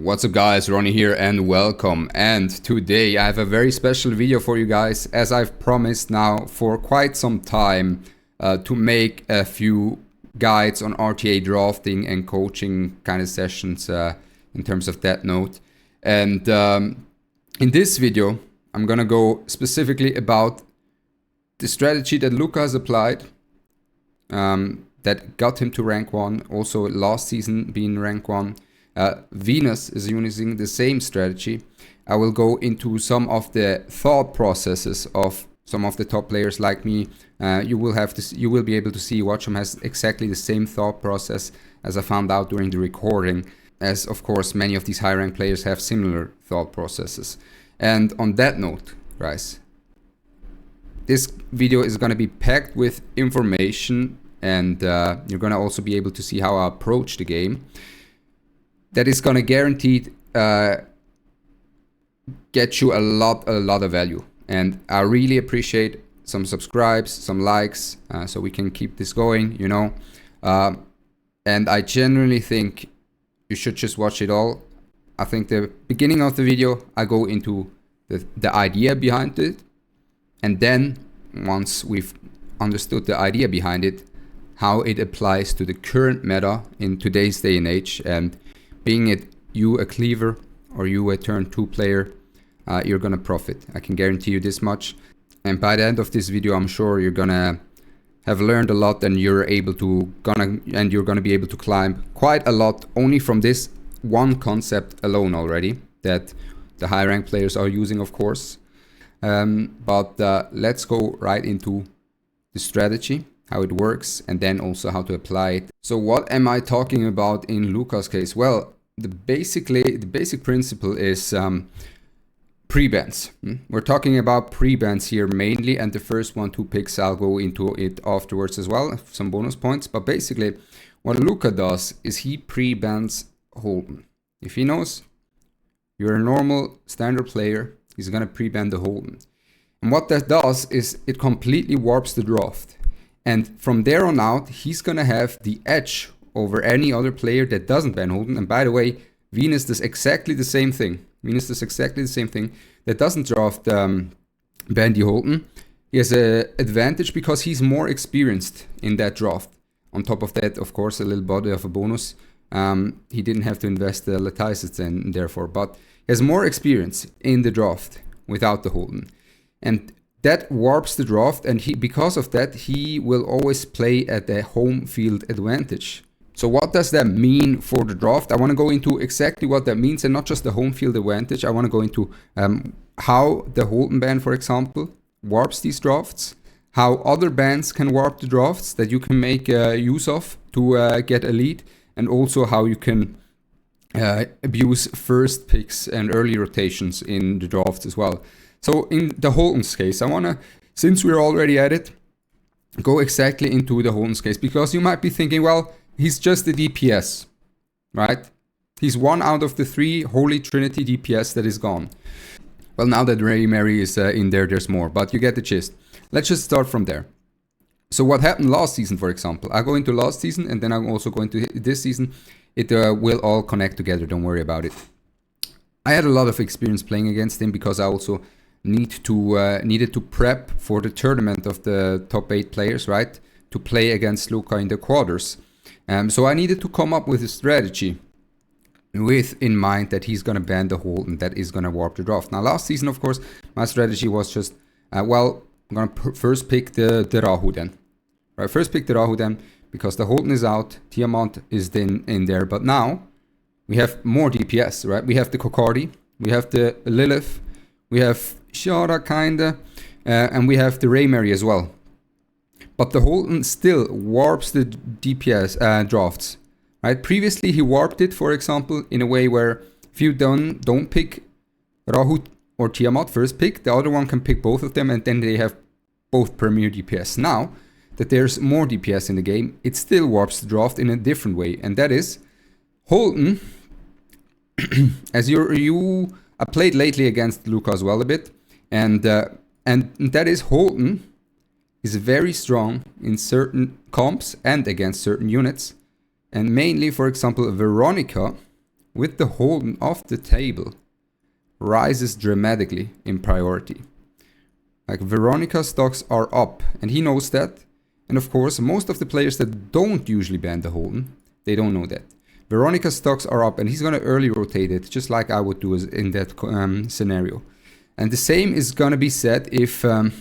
What's up guys, Ronnie here and welcome. And today I have a very special video for you guys, as I've promised now for quite some time to make a few guides on RTA drafting and coaching kind of sessions in terms of that note. And in this video I'm gonna go specifically about the strategy that Luka has applied that got him to rank 1, also last season being rank 1. Venus is using the same strategy. I will go into some of the thought processes of some of the top players like me. You will be able to see Watcham has exactly the same thought process as I found out during the recording, as of course many of these high rank players have similar thought processes. And on that note, guys, this video is going to be packed with information, and you're going to also be able to see how I approach the game. That is gonna guaranteed get you a lot of value, and I really appreciate some subscribes, some likes, so we can keep this going, you know. And I genuinely think you should just watch it all. I think the beginning of the video I go into the idea behind it, and then once we've understood the idea behind it, how it applies to the current meta in today's day and age. And being it you a cleaver or you a turn 2 player, you're gonna profit. I can guarantee you this much. And by the end of this video, I'm sure you're gonna have learned a lot, and you're gonna be able to climb quite a lot only from this one concept alone already that the high rank players are using, of course. But let's go right into the strategy, how it works, and then also how to apply it. So what am I talking about in Luka's case? Well, the basic principle is pre-bans. We're talking about pre-bans here mainly, and the first 1-2 picks, I'll go into it afterwards as well, some bonus points. But basically what Luka does is he pre-bans Holden. If he knows you're a normal standard player, he's gonna pre-ban the Holden. And what that does is it completely warps the draft. And from there on out, he's gonna have the edge over any other player that doesn't ban Holden. And by the way, Venus does exactly the same thing. That doesn't draft ban the Holden. He has an advantage because he's more experienced in that draft. On top of that, of course, a little body of a bonus. He didn't have to invest the Latices and therefore, but he has more experience in the draft without the Holden. And that warps the draft, and because of that, he will always play at the home field advantage. So what does that mean for the draft? I want to go into exactly what that means, and not just the home field advantage. I want to go into how the Holden ban, for example, warps these drafts, how other bans can warp the drafts that you can make use of to get a lead, and also how you can abuse first picks and early rotations in the drafts as well. So in the Holden's case, I want to, since we're already at it, go exactly into the Holden's case, because you might be thinking, well, he's just the DPS, right? He's one out of the 3 Holy Trinity DPS that is gone. Well, now that Ray Mary is in there, there's more, but you get the gist. Let's just start from there. So what happened last season, for example? I go into last season, and then I'm also going to this season. It will all connect together, don't worry about it. I had a lot of experience playing against him because I also needed to prep for the tournament of the top 8 players, right? To play against Luka in the quarters. So I needed to come up with a strategy with in mind that he's gonna ban the Holden, that is gonna warp the draft. Now last season, of course, my strategy was just, well, I'm gonna first pick the Rahu then. Right, first pick the Rahu then, because the Holden is out, Tiamat is then in there, but now we have more DPS, right? We have the Kokardi, we have the Lilith, we have Shara kinda, and we have the Raymary as well. But the Holden still warps the DPS drafts, right? Previously he warped it, for example, in a way where if you don't pick Rahu or Tiamat first pick, the other one can pick both of them, and then they have both premier DPS. Now that there's more DPS in the game, it still warps the draft in a different way, and that is Holden. As I played lately against Luka as well a bit, and that is Holden is very strong in certain comps and against certain units, and mainly, for example, Veronica with the Holden off the table rises dramatically in priority. Like Veronica's stocks are up, and he knows that. And of course, most of the players that don't usually ban the Holden, they don't know that. Veronica's stocks are up, and he's going to early rotate it, just like I would do in that scenario. And the same is going to be said if, and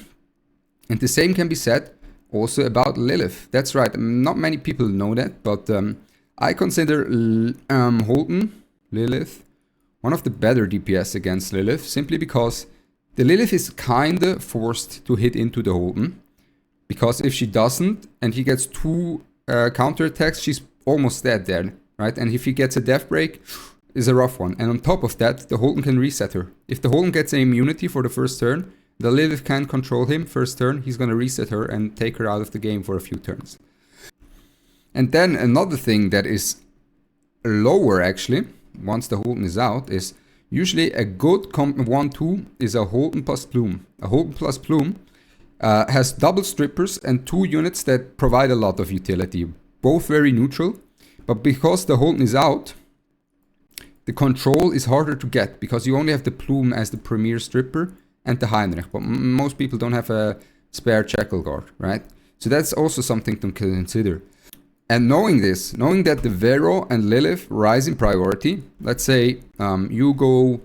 the same can be said also about Lilith. That's right. Not many people know that, but I consider Holden, Lilith, one of the better DPS against Lilith, simply because the Lilith is kinda forced to hit into the Holden, because if she doesn't and he gets 2 counter attacks, she's almost dead there, right? And if he gets a death break, is a rough one. And on top of that, the Holden can reset her. If the Holden gets an immunity for the first turn, the Lilith can't control him first turn. He's gonna reset her and take her out of the game for a few turns. And then another thing that is lower actually, once the Holden is out, is usually a good comp 1-2 is a Holden plus Plume. A Holden plus Plume has double strippers and 2 units that provide a lot of utility. Both very neutral, but because the Holden is out, the control is harder to get because you only have the Plume as the premier stripper and the Heinrich, but most people don't have a spare Jackal Guard, right? So that's also something to consider. And knowing this, knowing that the Vero and Lilith rise in priority, let's say you go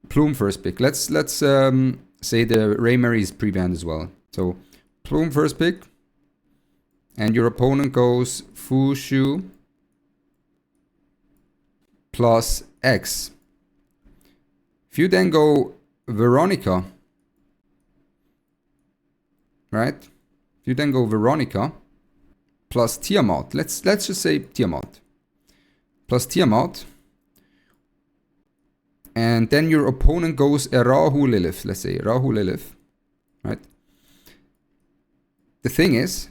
Plume first pick. Let's say the Raymary is pre-banned as well. So Plume first pick, and your opponent goes Fushu plus X. If you then go Veronica, right? If you then go Veronica plus Tiamat, let's just say Tiamat plus Tiamat, and then your opponent goes a Rahu Lilith, let's say Rahu Lilith, right? The thing is,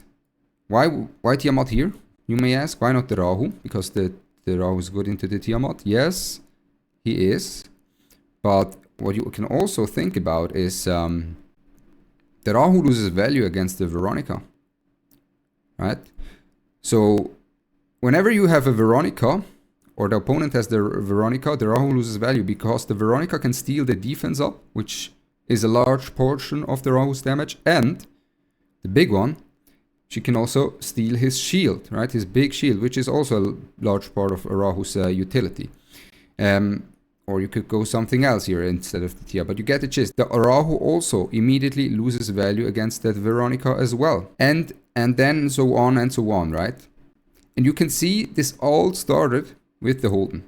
why Tiamat here? You may ask, why not the Rahu? Because the Rahu is good into the Tiamat. Yes, he is, but what you can also think about is the Rahu loses value against the Veronica, right? So whenever you have a Veronica, or the opponent has the Veronica, the Rahu loses value because the Veronica can steal the defense up, which is a large portion of the Rahu's damage, and the big one, she can also steal his shield, right? His big shield, which is also a large part of Rahu's utility. Or you could go something else here instead of the Tia, but you get the gist. The Rahu also immediately loses value against that Veronica as well. And then so on, right? And you can see this all started with the Holden.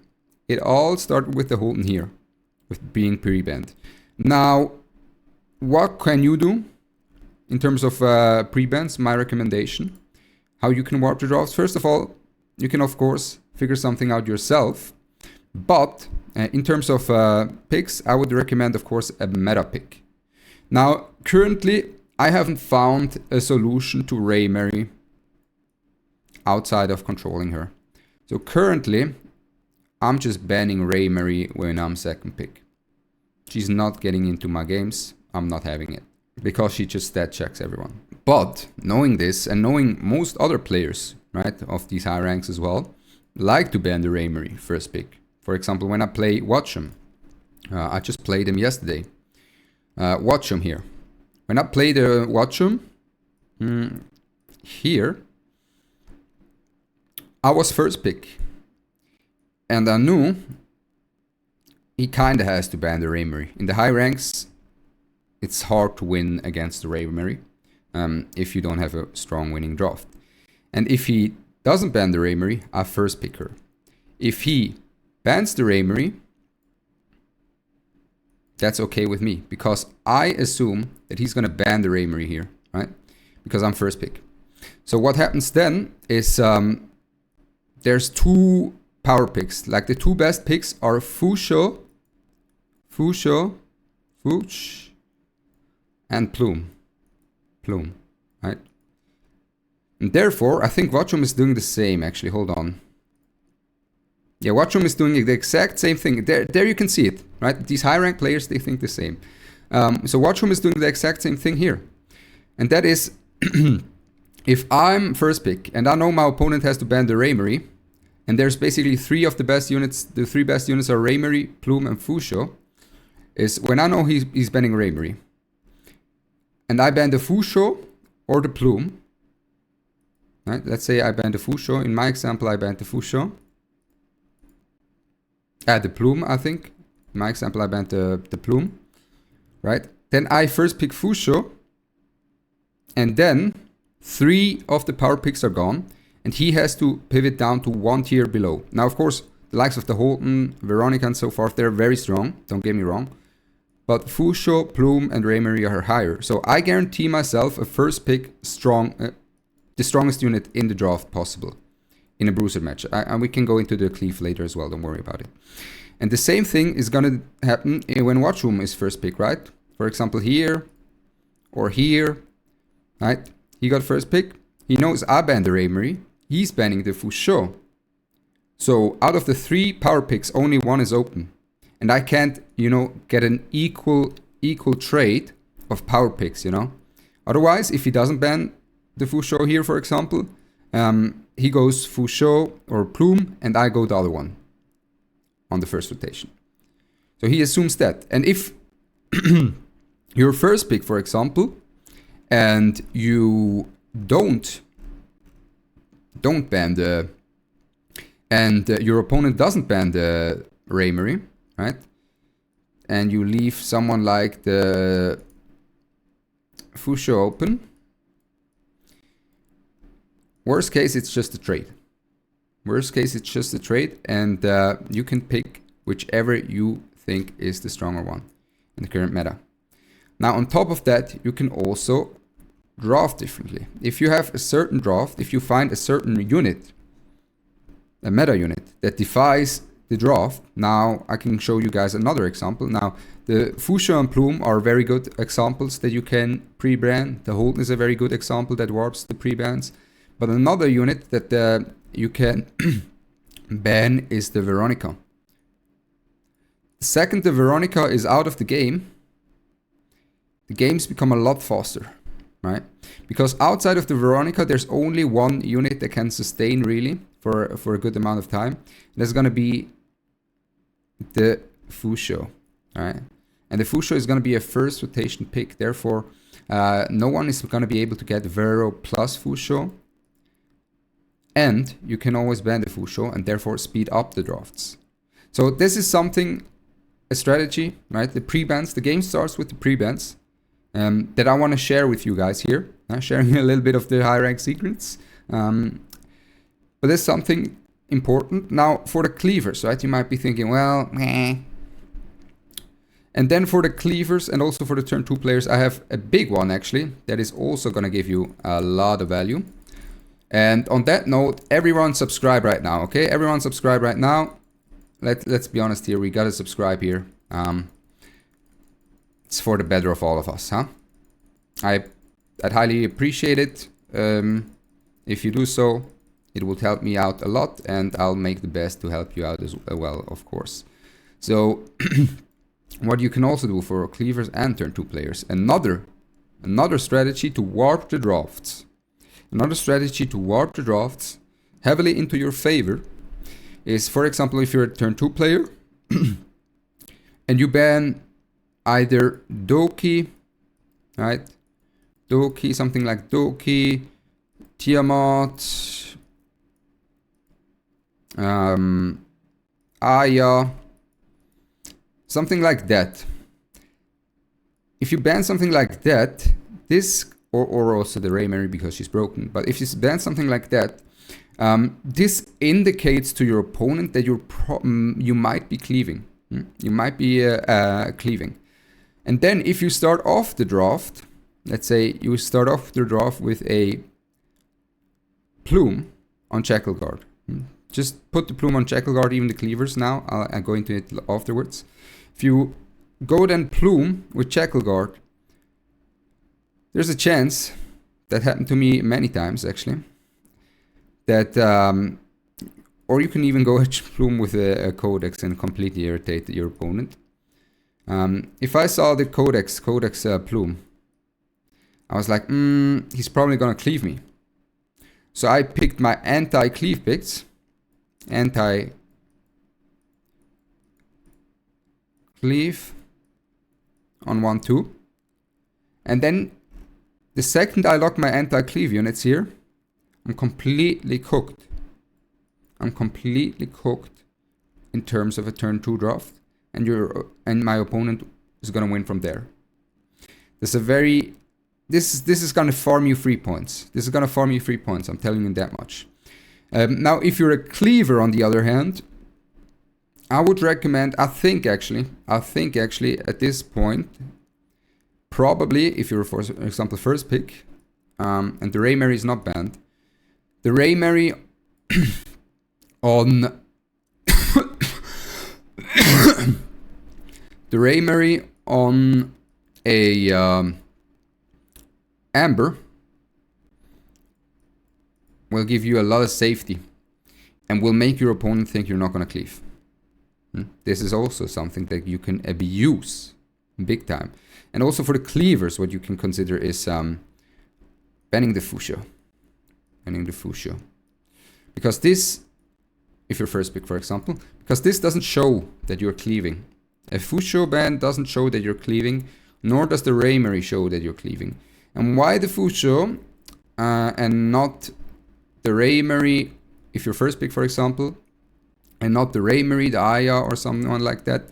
It all started with the Holden here, with being pre-banned. Now, what can you do in terms of pre-bans? My recommendation, how you can warp the drafts. First of all, you can of course figure something out yourself, but in terms of picks, I would recommend of course a meta pick. Now, currently, I haven't found a solution to Raymary outside of controlling her. So currently, I'm just banning Raymary when I'm second pick. She's not getting into my games. I'm not having it because she just stat checks everyone. But knowing this and knowing most other players, right, of these high ranks as well, like to ban the Raymary first pick. For example, when I play Watch'em, I just played him yesterday. Watch'em here. When I play the Watch'em here, I was first pick. And I knew he kinda has to ban the Raymary. In the high ranks, it's hard to win against the Raymary if you don't have a strong winning draft. And if he doesn't ban the Raymary, I first pick her. If he bans the Raymary, that's okay with me, because I assume that he's gonna ban the Raymary here, right? Because I'm first pick. So what happens then is there's 2 power picks. Like the 2 best picks are Fush, and Plume, right? And therefore, I think Watch'em is doing the same, actually. Hold on. Yeah, Watch'em is doing the exact same thing. There you can see it, right? These high rank players, they think the same. So Watch'em is doing the exact same thing here. And that is, if I'm first pick and I know my opponent has to ban the Raymary, and there's basically three of the best units. The three best units are Raymery, Plume, and Fusho. Is when I know he's banning Raymery, and I ban the Fusho or the Plume. Right? Let's say I ban the Fusho. In my example, I banned the Fusho. The Plume, I think. In my example, I banned the Plume. Right? Then I first pick Fusho, and then 3 of the power picks are gone, and he has to pivot down to 1 tier below. Now, of course, the likes of the Holden, Veronica, and so forth, they're very strong. Don't get me wrong. But Fusho, Plume, and Raymery are higher. So I guarantee myself a first pick strong, the strongest unit in the draft possible in a bruiser match. And we can go into the cleave later as well. Don't worry about it. And the same thing is going to happen when Watchroom is first pick, right? For example, here or here, right? He got first pick. He knows I banned the Raymery. He's banning the Fusho. So out of the 3 power picks, only 1 is open. And I can't, get an equal trade of power picks, Otherwise, if he doesn't ban the Fusho here, for example, he goes Fusho or Plume, and I go the other one on the first rotation. So he assumes that. And if your first pick, for example, and you don't ban the, and your opponent doesn't ban the Raymery, right? And you leave someone like the Fusho open. Worst case, it's just a trade. Worst case, it's just a trade, and you can pick whichever you think is the stronger one in the current meta. Now, on top of that, you can also draft differently. If you have a certain draft, if you find a certain unit, a meta unit that defies the draft. Now I can show you guys another example. Now the Fusho and Plume are very good examples that you can pre-ban. The Holden is a very good example that warps the pre-bans. But another unit that you can ban is the Veronica. The second the Veronica is out of the game, the games become a lot faster, right? Because outside of the Veronica, there's only 1 unit that can sustain really for a good amount of time. That's going to be the Fusho, right? And the Fusho is going to be a first rotation pick. Therefore, no one is going to be able to get Vero plus Fusho. And you can always ban the Fusho and therefore speed up the drafts. So this is something, a strategy, right? The pre-bans, the game starts with the pre-bans that I want to share with you guys here. Sharing a little bit of the high rank secrets. But there's something important. Now, for the cleavers, right? You might be thinking, well, meh. And then for the cleavers and also for the turn 2 players, I have a big one actually that is also going to give you a lot of value. And on that note, everyone subscribe right now, okay? Everyone subscribe right now. Let's be honest here, we gotta subscribe here. It's for the better of all of us, huh? I'd highly appreciate it. If you do so, it will help me out a lot, and I'll make the best to help you out as well, of course. So, what you can also do for cleavers and turn 2 players, another strategy to warp the drafts. Another strategy to warp the drafts heavily into your favor is, for example, if you're a turn 2 player and you ban either Doki, right? Doki, something like Doki, Tiamat, Aya, something like that. If you ban something like that, this, or also the Raymery because she's broken, but if you ban something like that, this indicates to your opponent that you might be cleaving. You might be cleaving. And then if you start off the draft, let's say you start off the draft with a Plume on Jackal Guard. Just put the Plume on Jackal Guard, even the cleavers now. I'll go into it afterwards. If you go then Plume with Jackal Guard, there's a chance, that happened to me many times actually, that, or you can even go Plume with a Codex and completely irritate your opponent. If I saw the Codex Plume, I was like, he's probably gonna cleave me. So I picked my anti-cleave picks, anti-cleave on 1-2. And then the second I lock my anti-cleave units here, I'm completely cooked. I'm completely cooked in terms of a turn 2 draft, and my opponent is gonna win from there. This is gonna farm you 3 points. This is gonna farm you 3 points. I'm telling you that much. Now, if you're a cleaver, on the other hand, I would recommend. I think actually at this point, probably if you're, for example, first pick, and the Ray Mary is not banned, the Ray Mary on the Ray Mary on a Amber will give you a lot of safety and will make your opponent think you're not going to cleave. This is also something that you can abuse big time. And also for the cleavers, what you can consider is banning the Fusho. Banning the Fusho. Because this, if you're first pick, for example, because this doesn't show that you're cleaving. A Fusho ban doesn't show that you're cleaving, nor does the Ray Mary show that you're cleaving. And why the Fusho and not the Ray Mary, if you're first pick, for example, and not the Ray Mary, the Aya, or someone like that?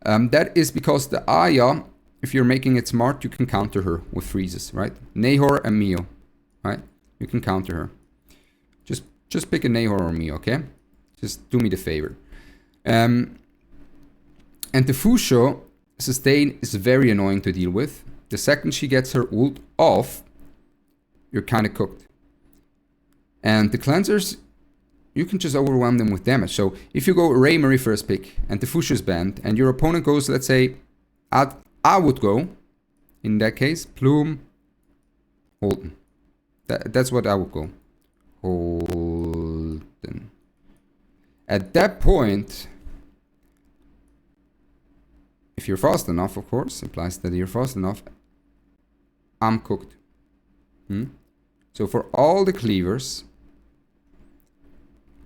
That is because the Aya, if you're making it smart, you can counter her with freezes, right? Nahor and Mio, right? You can counter her. Just pick a Nahor or Mio, okay? Just do me the favor. And the Fusho sustain is very annoying to deal with. The second she gets her ult off, you're kind of cooked. And the cleansers, you can just overwhelm them with damage. So if you go Ray Mary first pick and the Fusho is banned, and your opponent goes, let's say, I would go, in that case, Plume, Holden. That's what I would go. Holden. At that point, if you're fast enough, of course, implies that you're fast enough, I'm cooked. So for all the cleavers,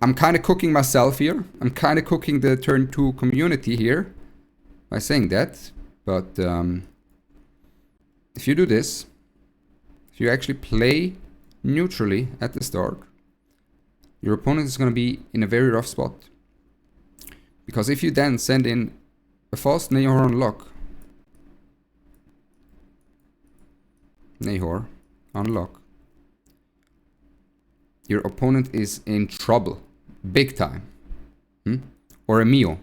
I'm kind of cooking myself here. I'm kind of cooking the turn 2 community here by saying that. But if you do this, if you actually play neutrally at the start, your opponent is going to be in a very rough spot. Because if you then send in a fast Nahor on lock, Nahor on lock, your opponent is in trouble, big time. Or a Mio,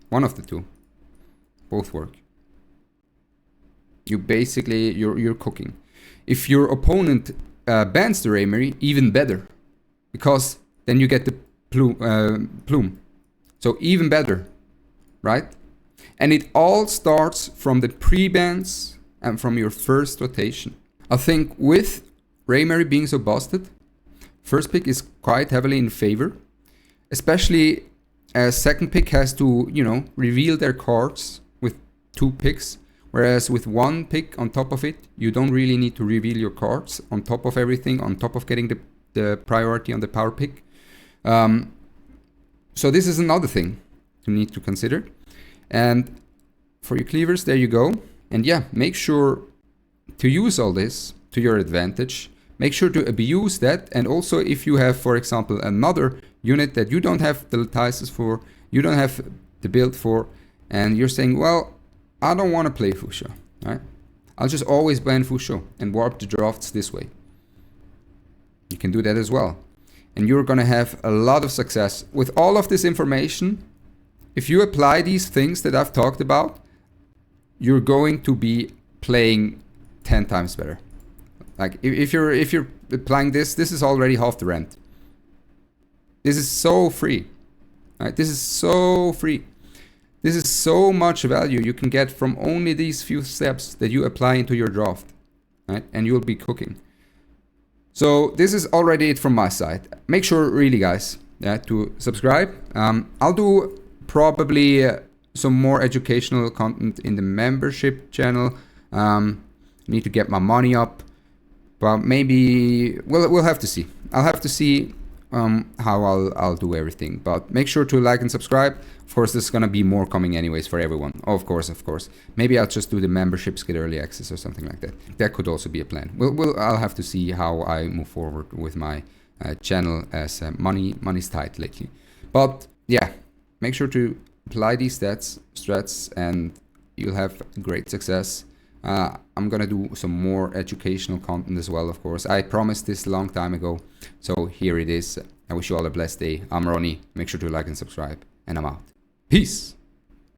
one of the two, both work. You basically, you're cooking. If your opponent bans the Ray Mary, even better, because then you get the plume. So even better, right? And it all starts from the pre-bans and from your first rotation. I think with Ray Mary being so busted, first pick is quite heavily in favor, especially as second pick has to, reveal their cards with 2 picks, whereas with 1 pick on top of it, you don't really need to reveal your cards on top of everything, on top of getting the priority on the power pick. So this is another thing you need to consider. And for your cleavers, there you go. And yeah, make sure to use all this to your advantage. Make sure to abuse that. And also if you have, for example, another unit that you don't have the Latices for, you don't have the build for, and you're saying, well, I don't want to play Fusho, right? I'll just always ban Fusho and warp the drafts this way. You can do that as well. And you're going to have a lot of success. With all of this information, if you apply these things that I've talked about, you're going to be playing 10 times better. Like if you're applying this is already half the rent. This is so free. Right? This is so free. This is so much value you can get from only these few steps that you apply into your draft. Right? And you'll be cooking. So this is already it from my side. Make sure really, guys, to subscribe. I'll do probably some more educational content in the membership channel. Need to get my money up, but maybe we'll have to see. I'll have to see how I'll do everything. But make sure to like and subscribe. Of course, there's gonna be more coming anyways for everyone. Of course. Maybe I'll just do the memberships, get early access or something like that. That could also be a plan. I'll have to see how I move forward with my channel, as money's tight lately. But yeah, make sure to apply these strats, and you'll have great success. I'm gonna do some more educational content as well, of course. I promised this a long time ago, so here it is. I wish you all a blessed day. I'm Ronnie. Make sure to like and subscribe, and I'm out. Peace.